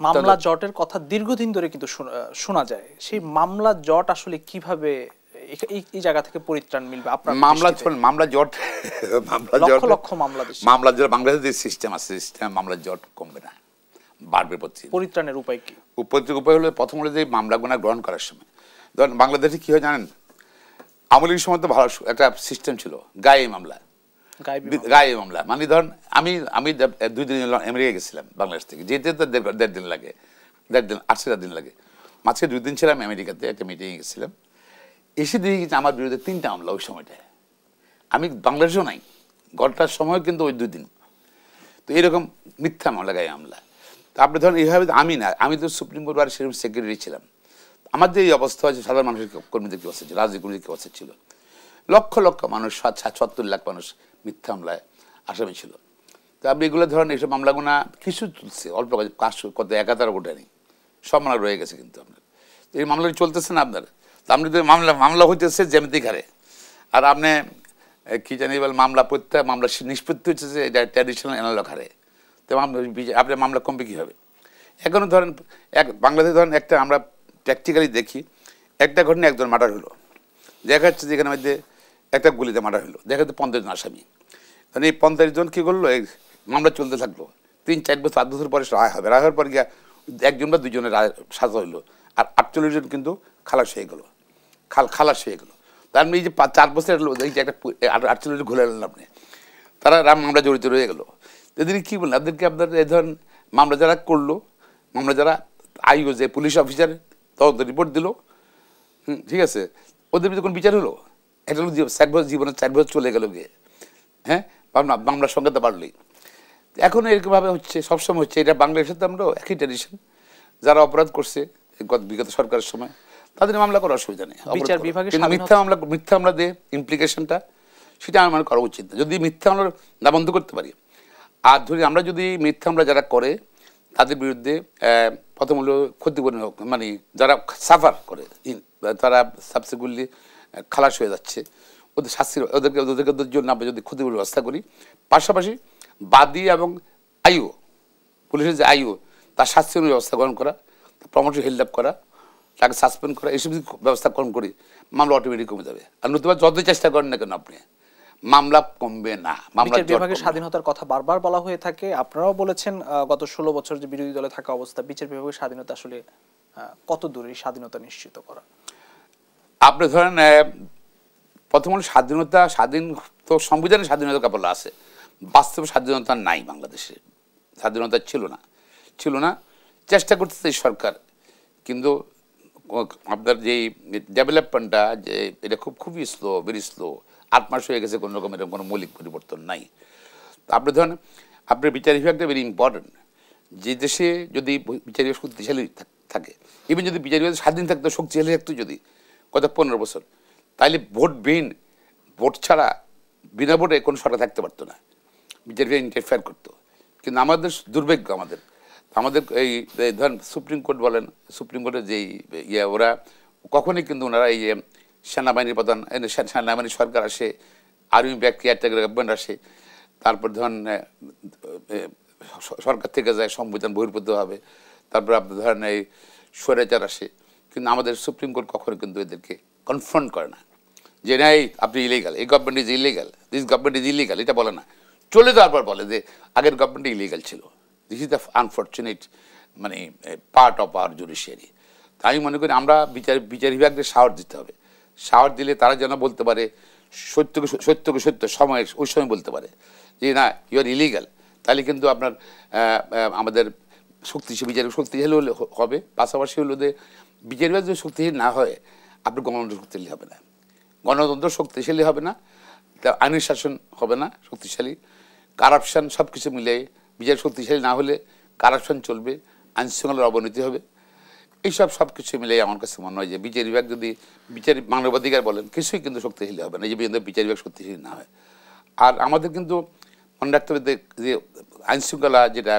মামলা জটের কথা দীর্ঘদিন ধরে কিন্তু শোনা যায়, সেই মামলা জট আসলে কিভাবে এই জায়গা থেকে পরিত্রাণ মিলবে আপনার মামলা জট লক্ষ লক্ষ মামলা জট বাংলাদেশের যে সিস্টেম আছে সিস্টেম মামলা জট কমবে না, বাড়বে প্রতি। পরিত্রাণের উপায় কি? উপায় হলো প্রথম হলো যে মামলাগুলো গ্রহণ করার সময় ধরেন বাংলাদেশে কি হয় জানেন, আওয়ামী লীগের সময় তো ভালো একটা সিস্টেম ছিল, গায়ে মামলা মানে ধরেন আমি 2 দিন আমেরিকা গেছিলাম বাংলাদেশ থেকে, যেতে তো 1.5 দিন লাগে, 8 দিন লাগে। মাঝে 2 দিন ছিলাম আমেরিকাতে, একটা মিটিংয়ে গেছিলাম। এসে দেখি গেছে আমার বিরুদ্ধে 3টা মামলা ওই সময়টায়। আমি বাংলাদেশেও নাই, গড়টার সময় কিন্তু ওই 2 দিন। তো এরকম মিথ্যা মামলা, গায়ে মামলা। তো আপনি ধরেন এইভাবে আমি তো সুপ্রিম কোর্ট বারের সেরকম সেক্রেটারি ছিলাম। আমার যে এই অবস্থা হয়েছে সাধারণ মানুষের কর্মীদের কি অবস্থা ছিল, রাজনৈতিক কর্মীদের কি অবস্থা ছিল, লক্ষ লক্ষ মানুষ, 70 লাখ মানুষ মিথ্যা মামলায় আসামি ছিল। তো আপনি এগুলো ধরেন এইসব মামলাগুনা কিছু তুলছে, অল্প কত 11 কোটি নেই, সব মামলা রয়ে গেছে। কিন্তু আপনার এই মামলাটি চলতেছে না আপনার। তো আপনি তো মামলা হইতেছে জ্যামিতিক হারে, আর আপনি কি জানি বল মামলা নিষ্পত্তি হচ্ছে যে এটা ট্র্যাডিশনাল অ্যানালগ হারে। তো আপনার মামলা কমবে কীভাবে? এখনও ধরেন বাংলাদেশে ধরেন একটা আমরা প্র্যাকটিক্যালি দেখি, একটা ঘটনা একজন মার্ডার হলো, দেখা যাচ্ছে যেখানে মধ্যে একটা গুলিতে মার্ডার হলো, দেখা যাচ্ছে 15 জন আসামি। মানে এই 15 জন কী করলো, এই মামলা চলতে থাকলো, 3-4 বছর 7 বছর পরে রায় হবে, রায় হওয়ার পর গিয়া 1 বা 2 জনের রায় সাজা হইলো, আর 48 জন কিন্তু খালাস হয়ে গেলো, খালাস হয়ে গেলো। তার মানে এই যে 4 বছর এই যে একটা 48 জন ঘুরে এলেন আপনি, তারা মামলা জড়িত রয়ে গেলো। এদের কী বললেন আপনাদেরকে, আপনার এই ধরেন মামলা যারা করলো, মামলা যারা আইও যে পুলিশ অফিসার তদন্ত রিপোর্ট দিল, ঠিক আছে, ওদের ভিতরে কোনো বিচার হলো? এটা হলো 4 বছর জীবনের 4 বছর চলে গেল গিয়ে, হ্যাঁ, মামলার সংখ্যা তো বাড়লেই। এখন এরকমভাবে হচ্ছে, সবসময় হচ্ছে। এটা বাংলাদেশের তো আমরা একই ট্র্যাডিশন, যারা অপরাধ করছে বিগত সরকারের সময় তাদের মামলা করার অসুবিধা নেই। মিথ্যা মামলা দিয়ে ইমপ্লিকেশনটা সেটা আমার মনে করা উচিত। যদি মিথ্যা মামলা না বন্ধ করতে পারি, আর ধরি আমরা যদি মিথ্যা মামলা যারা করে তাদের বিরুদ্ধে প্রথম হলো ক্ষতিপূরণ হোক, মানে যারা সাফার করে তারা সাবসিকুয়েন্টলি খালাস হয়ে যাচ্ছে, ওদের শাস্তির ওদের জন্য আমরা যদি ক্ষতিপূরণ ব্যবস্থা করি, পাশাপাশি বাদী এবং আইও, পুলিশের যে আইও, তার শাস্তি ব্যবস্থা গ্রহণ করা, প্রমোশন হেল্ড আপ করা, তাকে সাসপেন্ড করা, এইসব ব্যবস্থা গ্রহণ করি, মামলা অটোমেটিক কমে যাবে। আর নতুবা যতই চেষ্টা করেন না কেন আপনি, মামলা কমবে না। বিচার বিভাগের স্বাধীনতার কথা বারবার বলা হয়ে থাকে, আপনারাও বলেছেন গত 16 বছর যে বিরোধী দলে থাকা অবস্থা, বিচার বিভাগের স্বাধীনতা আসলে কত দূর এই স্বাধীনতা নিশ্চিত করা? আপনি ধরেন প্রথম হলো স্বাধীন তো সংবিধানের স্বাধীনতা কেবল আছে, বাস্তব স্বাধীনতা নাই বাংলাদেশে। স্বাধীনতা ছিল না, চেষ্টা করতেছে সরকার, কিন্তু আপনার যেই ডেভেলপমেন্টটা যে এটা খুবই স্লো, ভেরি স্লো। 8 মাস হয়ে গেছে, কোনো রকম এরকম কোনো মৌলিক পরিবর্তন নাই। আপনি ধরেন আপনার বিচার বিভাগটা ভেরি ইম্পর্টেন্ট। যে দেশে যদি বিচার বিভাগ শক্তিশালী থাকে, ইভেন যদি বিচার বিভাগ স্বাধীন থাকতো, শক্তিশালী থাকতো যদি গত 15 বছর, তাহলে ভোট ছাড়া বিনা ভোটে কোনো সরকার থাকতে পারতো না, বিচার বিভাগ ইন্টারফেয়ার করতো। কিন্তু আমাদের দুর্ভাগ্য, আমাদের এই ধরেন সুপ্রিম কোর্ট বলেন, সুপ্রিম কোর্টের যেই ওরা কখনই কিন্তু ওনারা এই সেনাবাহিনীর প্রধান, সেনাবাহিনী সরকার আসে, আর্মি ব্যাক কেয়ারটেকার গভর্নমেন্ট আসে, তারপর ধরেন সরকার থেকে যায় সংবিধান বহির্ভূত হবে, তারপর আপনি ধরেন এই স্বৈরাচার আসে, কিন্তু আমাদের সুপ্রিম কোর্ট কখনো কিন্তু এদেরকে কনফ্রন্ট করে না যে না আপনি ইলিগাল, এই government is illegal, this government is illegal, এটা বলে না। চলে যাওয়ার পর বলে যে আগের গভর্নমেন্ট ইলিগাল ছিল। দিস ইজ দ্য আনফর্চুনেট মানে পার্ট অফ আওয়ার জুডিশিয়ারি। তাই আমি মনে করি আমরা বিচার বিভাগকে সাহস দিতে হবে। সাহস দিলে তারা যেন বলতে পারে সত্যকে সত্য সময়, ওই সময় বলতে পারে যে না ইউ আর ইলিগাল। তাহলে কিন্তু আপনার আমাদের বিচার শক্তিশালী হলে হবে। পাশাপাশি হলো যে বিচার বিভাগ যদি শক্তিশালী না হয়, আপনার গণতন্ত্র শক্তিশালী হবে না, গণতন্ত্র শক্তিশালী হবে না, আইনের শাসন হবে না শক্তিশালী, কারাপশান সব কিছু মিলে বিচার শক্তিশালী না হলে কারাপশান চলবে, আইনশৃঙ্খলার অবনতি হবে। এইসব সব কিছু মিলে আমার কাছে মনে হয় যে বিচার বিভাগ যদি মানবাধিকার বলেন, কিছুই কিন্তু শক্তিশালী হবে না যে পর্যন্ত বিচার বিভাগ শক্তিশালী না হয়। আর আমাদের কিন্তু মনে রাখতে হবে যে আইনশৃঙ্খলা যেটা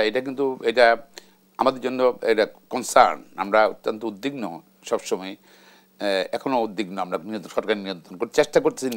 এটা কিন্তু এটা আমাদের জন্য এটা কনসার্ন। আমরা অত্যন্ত উদ্বিগ্ন সবসময়, এখনও উদ্বিগ্ন। আমরা সরকার নিয়ন্ত্রণ করতে চেষ্টা করতেছি।